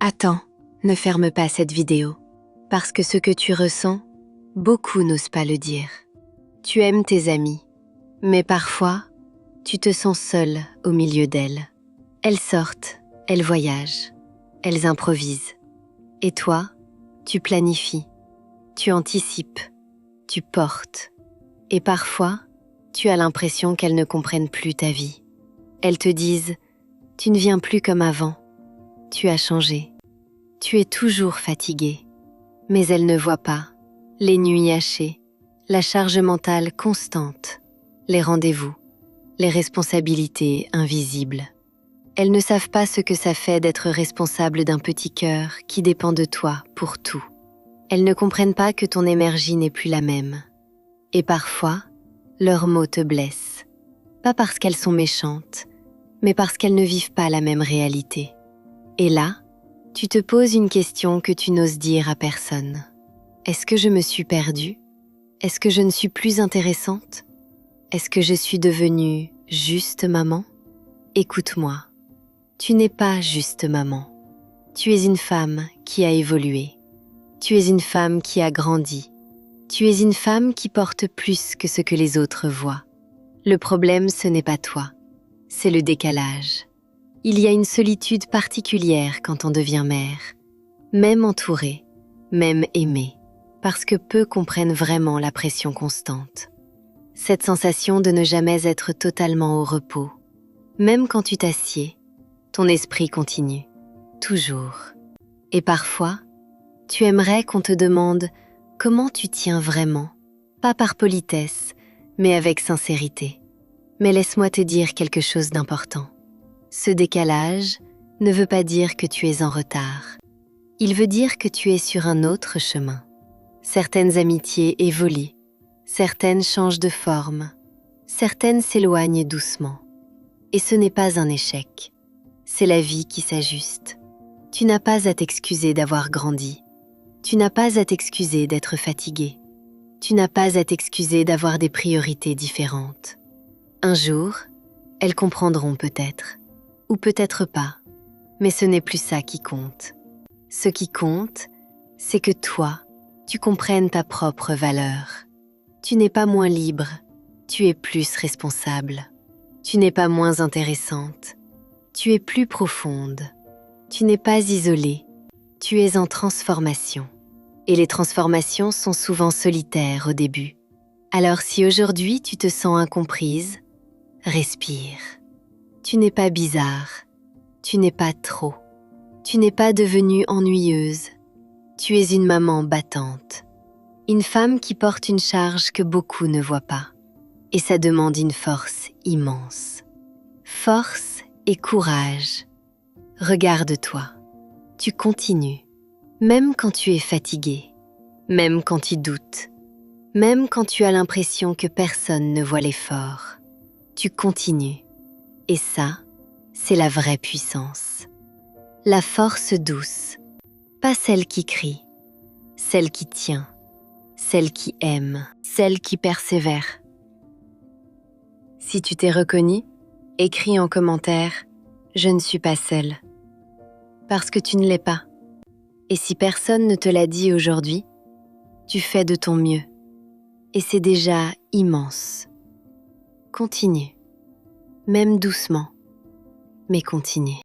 Attends, ne ferme pas cette vidéo, parce que ce que tu ressens, beaucoup n'osent pas le dire. Tu aimes tes amies, mais parfois, tu te sens seule au milieu d'elles. Elles sortent, elles voyagent, elles improvisent. Et toi, tu planifies, tu anticipes, tu portes. Et parfois, tu as l'impression qu'elles ne comprennent plus ta vie. Elles te disent « Tu ne viens plus comme avant, tu as changé, tu es toujours fatiguée ». Mais elles ne voient pas les nuits hachées, la charge mentale constante, les rendez-vous, les responsabilités invisibles. Elles ne savent pas ce que ça fait d'être responsable d'un petit cœur qui dépend de toi pour tout. Elles ne comprennent pas que ton énergie n'est plus la même. Et parfois, leurs mots te blessent. Pas parce qu'elles sont méchantes, mais parce qu'elles ne vivent pas la même réalité. Et là, tu te poses une question que tu n'oses dire à personne. Est-ce que je me suis perdue? Est-ce que je ne suis plus intéressante? Est-ce que je suis devenue juste maman? Écoute-moi, tu n'es pas juste maman. Tu es une femme qui a évolué. Tu es une femme qui a grandi. Tu es une femme qui porte plus que ce que les autres voient. Le problème, ce n'est pas toi, c'est le décalage. Il y a une solitude particulière quand on devient mère, même entourée, même aimée, parce que peu comprennent vraiment la pression constante. Cette sensation de ne jamais être totalement au repos. Même quand tu t'assieds, ton esprit continue, toujours. Et parfois, tu aimerais qu'on te demande comment tu tiens vraiment, pas par politesse, mais avec sincérité. Mais laisse-moi te dire quelque chose d'important. Ce décalage ne veut pas dire que tu es en retard. Il veut dire que tu es sur un autre chemin. Certaines amitiés évoluent, certaines changent de forme, certaines s'éloignent doucement. Et ce n'est pas un échec, c'est la vie qui s'ajuste. Tu n'as pas à t'excuser d'avoir grandi. Tu n'as pas à t'excuser d'être fatigué. Tu n'as pas à t'excuser d'avoir des priorités différentes. Un jour, elles comprendront peut-être, ou peut-être pas, mais ce n'est plus ça qui compte. Ce qui compte, c'est que toi, tu comprennes ta propre valeur. Tu n'es pas moins libre, tu es plus responsable. Tu n'es pas moins intéressante, tu es plus profonde. Tu n'es pas isolée, tu es en transformation. Et les transformations sont souvent solitaires au début. Alors si aujourd'hui tu te sens incomprise, respire. Tu n'es pas bizarre, tu n'es pas trop, tu n'es pas devenue ennuyeuse. Tu es une maman battante, une femme qui porte une charge que beaucoup ne voient pas. Et ça demande une force immense. Force et courage. Regarde-toi, tu continues, même quand tu es fatigué, même quand tu doutes, même quand tu as l'impression que personne ne voit l'effort. Tu continues. Et ça, c'est la vraie puissance. La force douce, pas celle qui crie, celle qui tient, celle qui aime, celle qui persévère. Si tu t'es reconnue, écris en commentaire « Je ne suis pas seule » parce que tu ne l'es pas. Et si personne ne te l'a dit aujourd'hui, tu fais de ton mieux. Et c'est déjà immense. Continue, même doucement, mais continue.